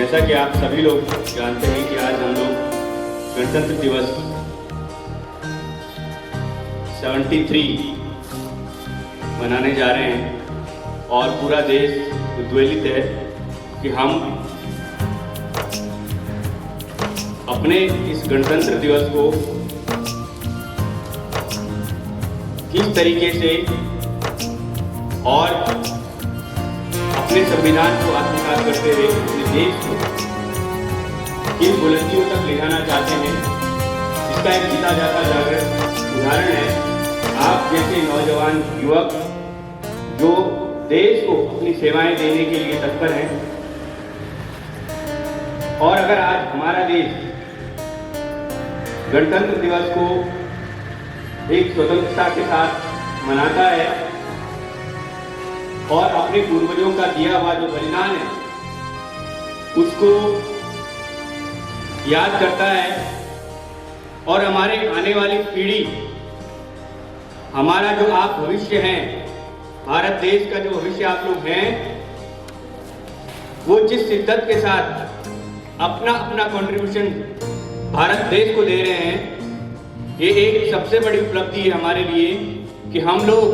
जैसा कि आप सभी लोग जानते हैं कि आज हम लोग गणतंत्र दिवस 73 मनाने जा रहे हैं और पूरा देश उद्वेलित है कि हम अपने इस गणतंत्र दिवस को किस तरीके से और अपने संविधान को आत्मसात करते हुए अपने देश को किन बुलंदियों तक ले जाना चाहते हैं, इसका एक जीता जाता जागृत उदाहरण है आप जैसे नौजवान युवक जो देश को अपनी सेवाएं देने के लिए तत्पर हैं। और अगर आज हमारा देश गणतंत्र दिवस को एक स्वतंत्रता के साथ मनाता है और अपने पूर्वजों का दिया हुआ जो बलिदान है उसको याद करता है और हमारे आने वाली पीढ़ी, हमारा जो आप भविष्य हैं, भारत देश का जो भविष्य आप लोग हैं, वो जिस शिद्दत के साथ अपना अपना कंट्रीब्यूशन भारत देश को दे रहे हैं, ये एक सबसे बड़ी उपलब्धि है हमारे लिए कि हम लोग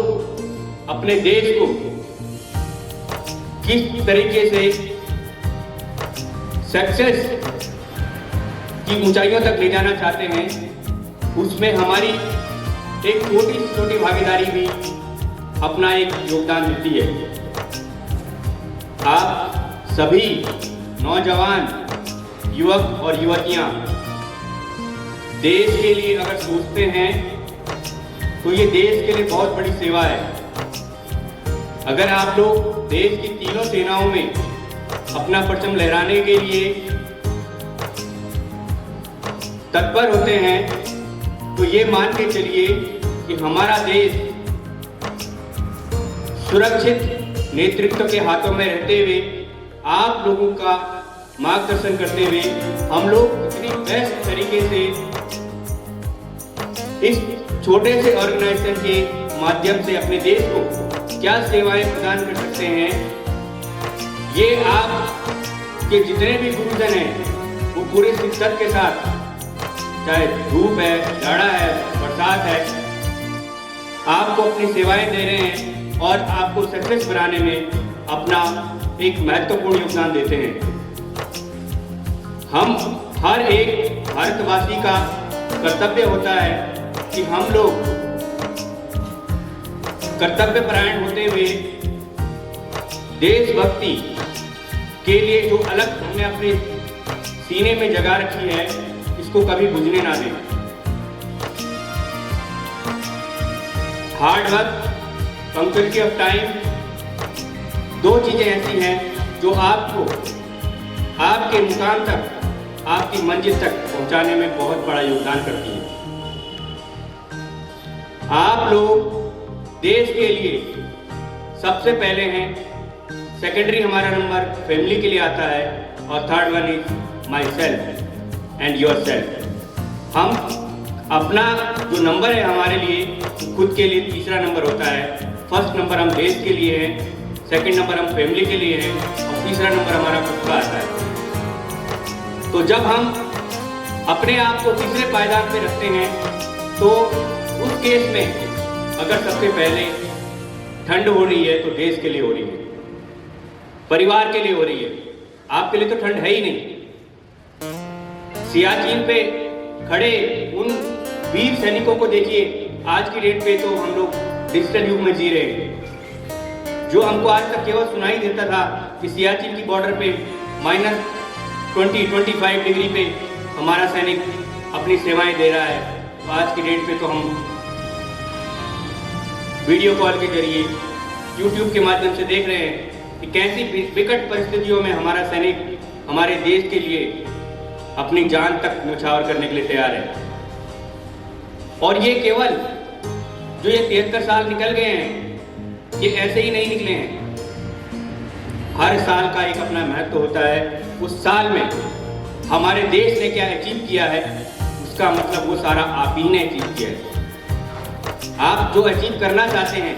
अपने देश को किस तरीके से सक्सेस की ऊंचाइयों तक ले जाना चाहते हैं, उसमें हमारी एक छोटी से छोटी भागीदारी भी अपना एक योगदान देती है। आप सभी नौजवान युवक और युवतियां देश के लिए अगर सोचते हैं तो ये देश के लिए बहुत बड़ी सेवा है। अगर आप लोग देश की तीनों सेनाओं में अपना परचम लहराने के लिए तत्पर होते हैं तो ये मान के चलिए कि हमारा देश सुरक्षित नेतृत्व के हाथों में रहते हुए, आप लोगों का मार्गदर्शन करते हुए हम लोग इतनी बेस्ट तरीके से इस छोटे से ऑर्गेनाइजेशन के माध्यम से अपने देश को क्या सेवाएं प्रदान कर सकते हैं। ये आप के जितने भी गुरुजन हैं वो पूरे शिद्दत के साथ, चाहे धूप है, जाड़ा है, बरसात है, आपको अपनी सेवाएं दे रहे हैं और आपको सक्सेस बनाने में अपना एक महत्वपूर्ण योगदान देते हैं। हम हर एक भारतवासी का कर्तव्य होता है कि हम लोग कर्तव्य परायण होते हुए देशभक्ति के लिए जो अलग हमने अपने सीने में जगह रखी है, इसको कभी बुझने ना दें। Hard work, punctuality of time, दो चीजें ऐसी हैं जो आपको आपके मुकाम तक, आपकी मंजिल तक पहुंचाने में बहुत बड़ा योगदान करती है। आप लोग देश के लिए सबसे पहले हैं, सेकेंडरी हमारा नंबर फैमिली के लिए आता है और third one is my self and your self. हम अपना जो नंबर है हमारे लिए खुद के लिए तीसरा नंबर होता है। फर्स्ट नंबर हम देश के लिए है, सेकंड नंबर हम फैमिली के लिए है और तीसरा नंबर हमारा खुद का आता है। तो जब हम अपने आप को तीसरे पायदान पे रखते हैं तो उस केस में अगर सबसे पहले ठंड हो रही है तो देश के लिए हो रही है, परिवार के लिए हो रही है, आपके लिए तो ठंड है ही नहीं। सियाचिन पे खड़े उन वीर सैनिकों को देखिए, आज की डेट पे तो हम लोग डिजिटल युग में जी रहे हैं। जो हमको आज तक केवल सुनाई देता था कि सियाचिन की बॉर्डर पे -20-25 डिग्री पे हमारा सैनिक अपनी सेवाएं दे रहा है, तो आज की डेट पे तो हम वीडियो कॉल के जरिए YouTube के माध्यम से देख रहे हैं कि कैसी विकट परिस्थितियों में हमारा सैनिक हमारे देश के लिए अपनी जान तक न्यौछावर करने के लिए तैयार है। और ये केवल जो ये 73 साल निकल गए हैं, ये ऐसे ही नहीं निकले हैं। हर साल का एक अपना महत्व होता है। उस साल में हमारे देश ने क्या अचीव किया है, उसका मतलब वो सारा आप ही ने अचीव किया है। आप जो अचीव करना चाहते हैं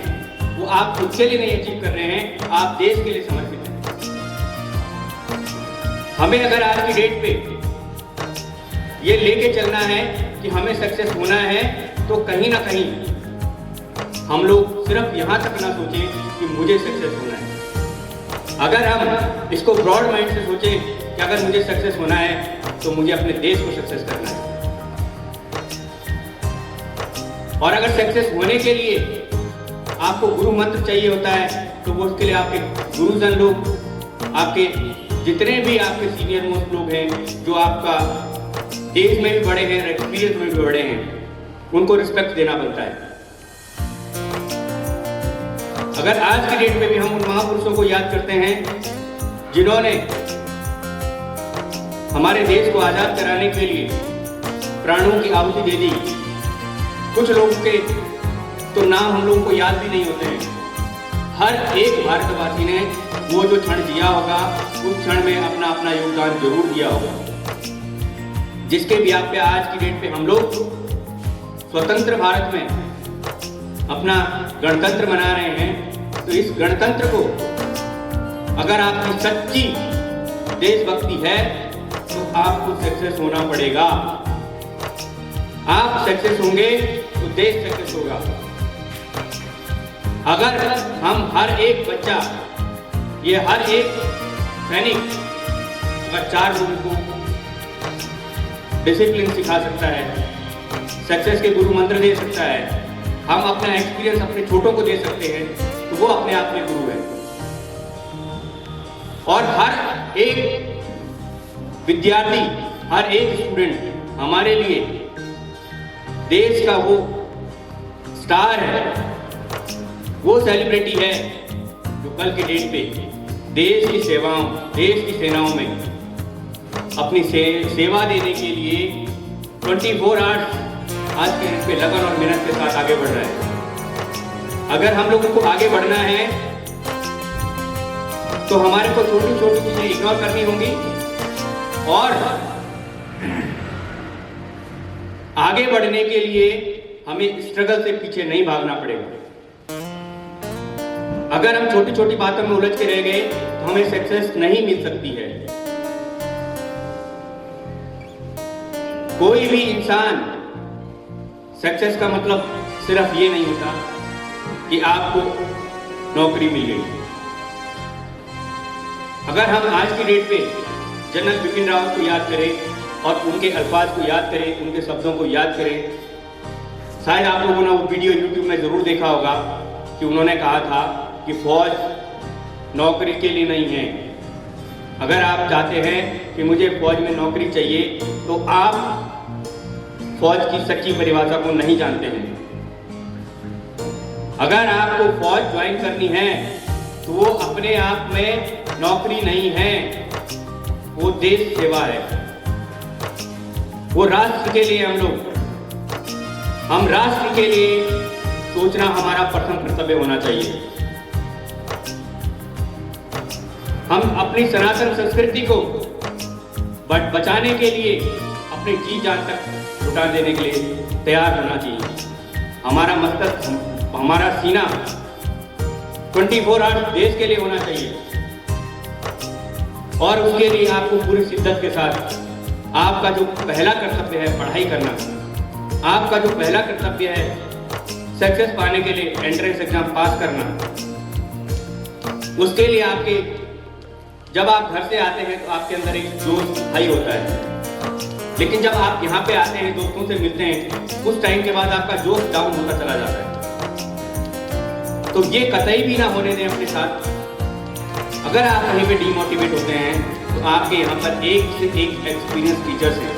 वो आप खुद के लिए नहीं अचीव कर रहे हैं, आप देश के लिए समर्पित हैं। हमें अगर आज की डेट पे ये लेके चलना है कि हमें सक्सेस होना है, तो कहीं ना कहीं हम लोग सिर्फ यहाँ तक ना सोचें कि मुझे सक्सेस होना है। अगर हम इसको ब्रॉड माइंड से सोचें कि अगर मुझे सक्सेस होना है तो मुझे अपने देश को सक्सेस करना है। और अगर सक्सेस होने के लिए आपको गुरु मंत्र चाहिए होता है, तो वो उसके लिए आपके गुरुजन लोग, आपके जितने भी आपके सीनियर मोस्ट लोग हैं, जो आपका एज में भी बड़े हैं, एक्सपीरियंस में भी बड़े हैं, उनको रिस्पेक्ट देना बनता है। अगर आज की डेट में भी हम उन महापुरुषों को याद करते हैं जिन्होंने हमारे देश को आजाद कराने के लिए प्राणों की आहुति दे दी, कुछ लोगों के तो नाम हम लोगों को याद भी नहीं होते हैं। हर एक भारतवासी ने वो जो क्षण जिया होगा, उस क्षण में अपना अपना योगदान जरूर दिया होगा, जिसके भी आप पे आज की डेट पे हम लोग स्वतंत्र भारत में अपना गणतंत्र मना रहे हैं। तो इस गणतंत्र को अगर आपकी सच्ची देशभक्ति है तो आपको सक्सेस होना पड़ेगा। आप सक्सेस होंगे तो देश सक्सेस होगा। अगर हम हर एक बच्चा, ये हर एक सैनिक अगर 4 लोगों को डिसिप्लिन सिखा सकता है, सक्सेस के गुरु मंत्र दे सकता है, हम अपना एक्सपीरियंस अपने छोटों को दे सकते हैं, तो वो अपने आप में गुरु है। और हर एक विद्यार्थी, हर एक स्टूडेंट हमारे लिए देश का वो स्टार है, वो सेलिब्रिटी है जो कल की डेट पे देश की सेवाओं, देश की सेनाओं में अपनी सेवा देने के लिए 24 आवर्स आज के डेट पे लगन और मेहनत के साथ आगे बढ़ रहा है। अगर हम लोगों को आगे बढ़ना है तो हमारे को छोटी छोटी चीजें इग्नोर करनी होंगी और आगे बढ़ने के लिए हमें स्ट्रगल से पीछे नहीं भागना पड़ेगा। अगर हम छोटी छोटी बातों में उलझ के रह गए तो हमें सक्सेस नहीं मिल सकती है। कोई भी इंसान, सक्सेस का मतलब सिर्फ ये नहीं होता कि आपको नौकरी मिल गई। अगर हम आज की डेट पे जनरल बिपिन रावत को याद करें और उनके अल्फाज को याद करें, उनके शब्दों को याद करें, शायद आप लोगों ने वो वीडियो यूट्यूब में जरूर देखा होगा कि उन्होंने कहा था कि फौज नौकरी के लिए नहीं है। अगर आप चाहते हैं कि मुझे फौज में नौकरी चाहिए तो आप फौज की सच्ची परिभाषा को नहीं जानते हैं। अगर आपको फौज ज्वाइन करनी है तो वो अपने आप में नौकरी नहीं है, वो देश सेवा है, वो राष्ट्र के लिए हम राष्ट्र के लिए सोचना हमारा प्रथम कर्तव्य होना चाहिए। हम अपनी सनातन संस्कृति को बचाने के लिए अपने जी जान तक लुटा देने के लिए तैयार होना चाहिए। हमारा मस्तक, हमारा सीना 24 आवर्स देश के लिए होना चाहिए और उसके लिए आपको पूरी शिद्दत के साथ आपका जो पहला कर्तव्य है पढ़ाई करना, आपका जो पहला कर्तव्य है सक्सेस पाने के लिए एंट्रेंस एग्जाम पास करना, उसके लिए आपके जब आप घर से आते हैं तो आपके अंदर एक जोश हाई होता है, लेकिन जब आप यहाँ पे आते हैं, दोस्तों से मिलते हैं, उस टाइम के बाद आपका जोश डाउन होता चला जाता है। तो ये कतई भी ना होने दें अपने साथ। अगर आप कहीं पे डीमोटिवेट होते हैं तो आपके यहाँ पर एक से एक एक्सपीरियंस टीचर्स हैं,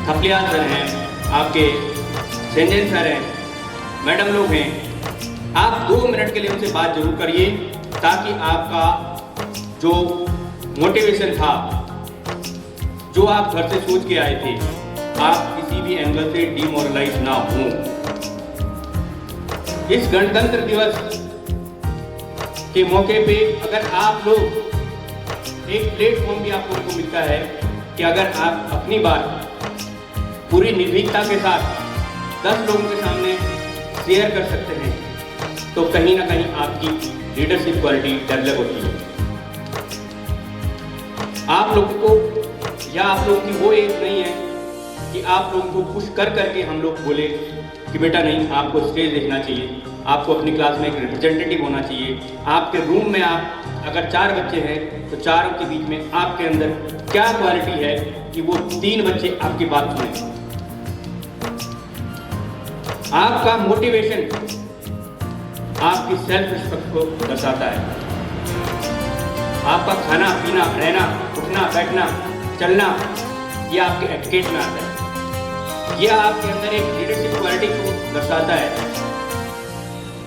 थपलियाल सर हैं, आपके सेंजन सर हैं, मैडम लोग हैं। आप 2 मिनट के लिए उनसे बात जरूर करिए ताकि आपका जो मोटिवेशन था, जो आप घर से सोच के आए थे, आप किसी भी एंगल से डिमोरलाइज ना हो। इस गणतंत्र दिवस के मौके पे अगर आप लोग एक प्लेटफॉर्म भी आप लोगों को मिलता है कि अगर आप अपनी बात पूरी निर्भीकता के साथ 10 लोगों के सामने शेयर कर सकते हैं तो कहीं ना कहीं आपकी लीडरशिप क्वालिटी डेवलप होती है। आप लोगों को या आप लोगों की वो एज नहीं है कि आप लोगों को पुश कर करके हम लोग बोले कि बेटा नहीं, आपको स्टेज देखना चाहिए, आपको अपनी क्लास में एक रिप्रेजेंटेटिव होना चाहिए। आपके रूम में आप अगर 4 बच्चे हैं तो चारों के बीच में आपके अंदर क्या क्वालिटी है कि वो 3 बच्चे आपकी बात सुने। आपका मोटिवेशन आपकी सेल्फ रिस्पेक्ट को दर्शाता है। आपका खाना पीना रहना उठना बैठना चलना ये आपके एटिकेट में आता है। यह आपके अंदर एक लीडरशिप क्वालिटी को दर्शाता है।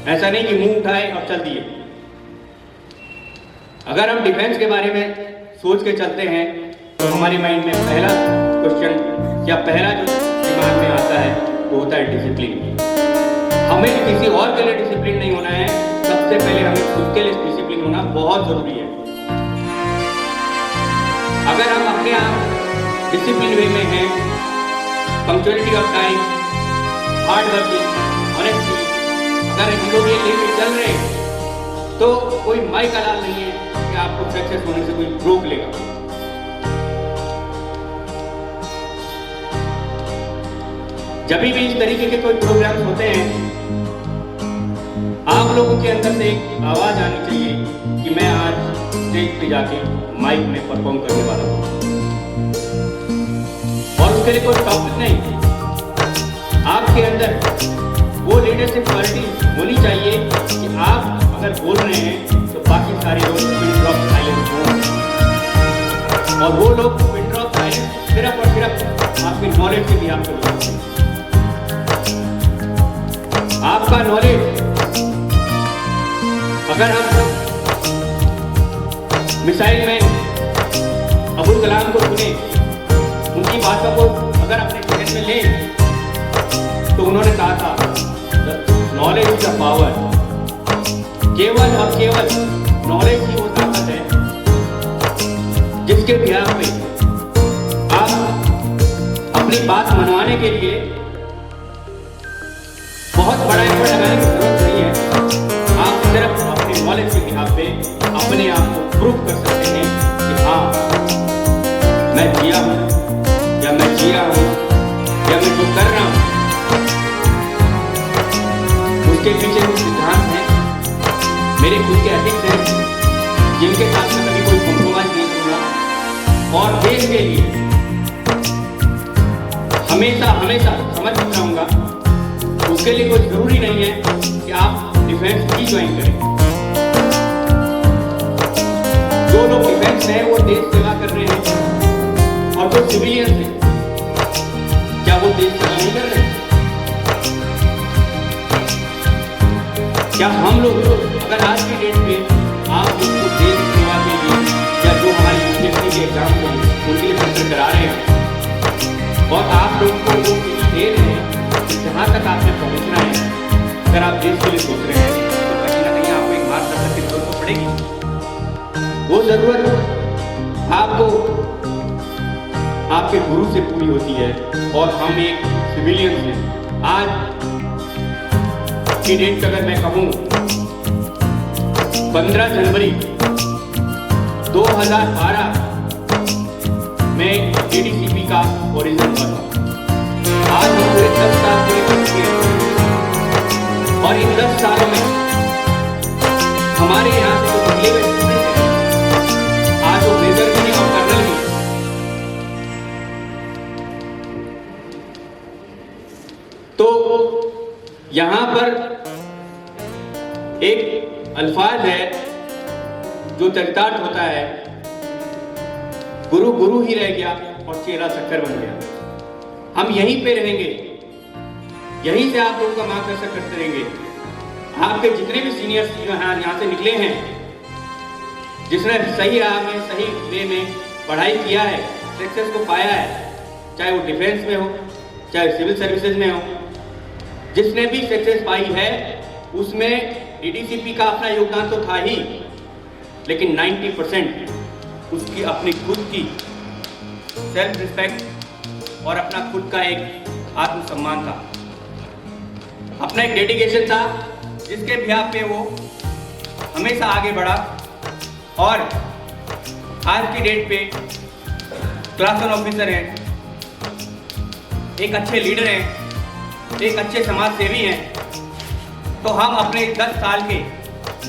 ऐसा नहीं कि मुंह उठाए और चल दिए। अगर हम डिफेंस के बारे में सोच के चलते हैं तो हमारे माइंड में पहला क्वेश्चन या पहला जो दिमाग में आता है वो होता है डिसिप्लिन। हमें किसी और के लिए डिसिप्लिन नहीं होना है, सबसे पहले हमें खुद के लिए डिसिप्लिन होना बहुत जरूरी है। अगर हम अपने आप डिसिप्लिन वे में हैं, punctuality of time, hard working, honesty, अगर हम लोग ये लेके चल रहे हैं तो कोई माई का लाल नहीं है कि आपको सक्सेस होने से कोई रोक लेगा। जब भी इस तरीके के कोई प्रोग्राम्स होते हैं आप लोगों के अंदर से एक आवाज आनी चाहिए कि मैं आज स्टेज पे जाके माइक में परफॉर्म करने वाला हूँ। और उसके लिए कोई टॉपिक नहीं, आपके अंदर वो लीडरशिप क्वालिटी होनी चाहिए कि आप अगर बोल रहे हैं तो बाकी सारे लोग पिन ड्रॉप साइलेंस हों, और वो लोग पिन ड्रॉप साइलेंस सिर्फ और सिर्फ आपके नॉलेज से भी आप करोगे। आपका नॉलेज अगर हम मिसाइल मैन अब्दुल कलाम को सुने, उनकी बातों को अगर अपने जहन में लें तो उन्होंने कहा था नॉलेज इज द पावर। केवल और केवल नॉलेज ही वो ताकत है जिसके बिहार पे आप अपनी बात मनवाने के लिए बहुत बड़ा एफर्ट लगाने की जरूरत नहीं है। आप सिर्फ अपने नॉलेज के बिहार पे अपने आप को प्रूव कर सकते हैं कि हाँ मैं जिया हूँ या मैं जिया हूँ या मैं जो कर रहा हूँ उसके पीछे कुछ सिद्धांत हैं, मेरे खुद के एथिक्स हैं जिनके साथ मैं कभी कोई कॉम्प्रोमाइज नहीं करूँगा और देश के लिए हमेशा हमेशा समर्पित रहूँगा। उसके लिए कोई जरूरी नहीं है कि आप डिफेंस ही ज्वाइन करें। जो लोग डिफेंस हैं वो देश सेवा कर रहे हैं और जो सिविलियंस हैं क्या वो देश सेवा नहीं कर रहे हैं? क्या हम लोग अगर आज की डेट में आप लोग को देश सेवा के लिए या जो हमारे यूपीएससी के एग्जाम को उनके लिए प्रिपेयर करा रहे हैं और आप लोग को वो दे रहे हैं जहाँ तक आपने पहुँचना है, अगर आप देश के लिए सोच रहे हैं तो कहीं ना कहीं आपको एक मार्गदर्शक की जरूरत तो पड़ेगी। वो जरूरत आपको आपके गुरु से पूरी होती है और हम एक सिविलियन हैं। आज की डेट अगर मैं कहूँ 15 जनवरी 2012 में एडीसीपी का ओरिजिन हुआ था। आज हम पूरे 10 साल पूरे कर चुके हैं और इन 10 सालों में हमारे यहाँ से जो निकले हुए स्टूडेंट हैं आज वो मेजर भी और कर्नल भी। तो यहाँ पर एक अल्फाज है जो चरितार्थ होता है, गुरु गुरु ही रह गया और चेला शक्कर बन गया। हम यहीं पे रहेंगे, यहीं से आप लोगों का मार्गदर्शन करते रहेंगे। आपके जितने भी सीनियर्स यहाँ से निकले हैं, जिसने सही राह में सही वे में पढ़ाई किया है, सक्सेस को पाया है, चाहे वो डिफेंस में हो चाहे सिविल सर्विसेज में हो, जिसने भी सक्सेस पाई है उसमें एडीसीपी का अपना योगदान तो था ही, लेकिन 90% उसकी अपनी खुद की सेल्फ रिस्पेक्ट और अपना खुद का एक आत्मसम्मान था, अपना एक डेडिकेशन था जिसके बिहाफ पे वो हमेशा आगे बढ़ा और आज की डेट पे क्लास 1 ऑफिसर हैं, एक अच्छे लीडर हैं, एक अच्छे समाज सेवी हैं, तो हम अपने 10 साल के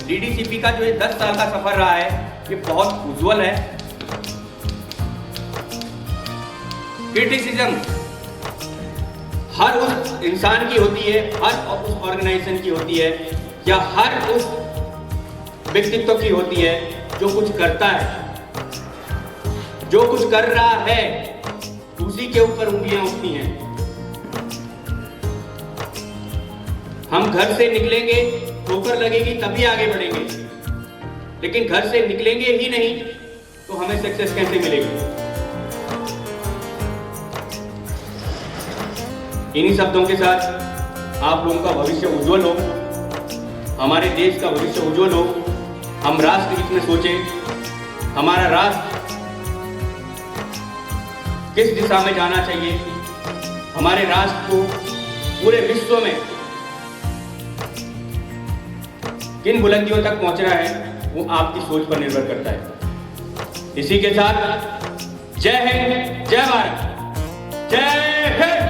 डीडीसीपी का जो ये 10 साल का सफर रहा है ये बहुत उज्जवल है। क्रिटिसिज्म हर उस इंसान की होती है, हर उस ऑर्गेनाइजेशन की होती है, या हर उस व्यक्तित्व की होती है जो कुछ करता है, जो कुछ कर रहा है उसी के ऊपर उंगलियां उठती हैं। हम घर से निकलेंगे, ठोकर लगेगी तभी आगे बढ़ेंगे, लेकिन घर से निकलेंगे ही नहीं तो हमें सक्सेस कैसे मिलेगी। इन्हीं शब्दों के साथ आप लोगों का भविष्य उज्जवल हो, हमारे देश का भविष्य उज्जवल हो। हम राष्ट्र हित में सोचें, हमारा राष्ट्र किस दिशा में जाना चाहिए, हमारे राष्ट्र को पूरे विश्व में किन बुलंदियों तक पहुंचना है वो आपकी सोच पर निर्भर करता है। इसी के साथ जय हिंद, जय भारत, जय हिंद।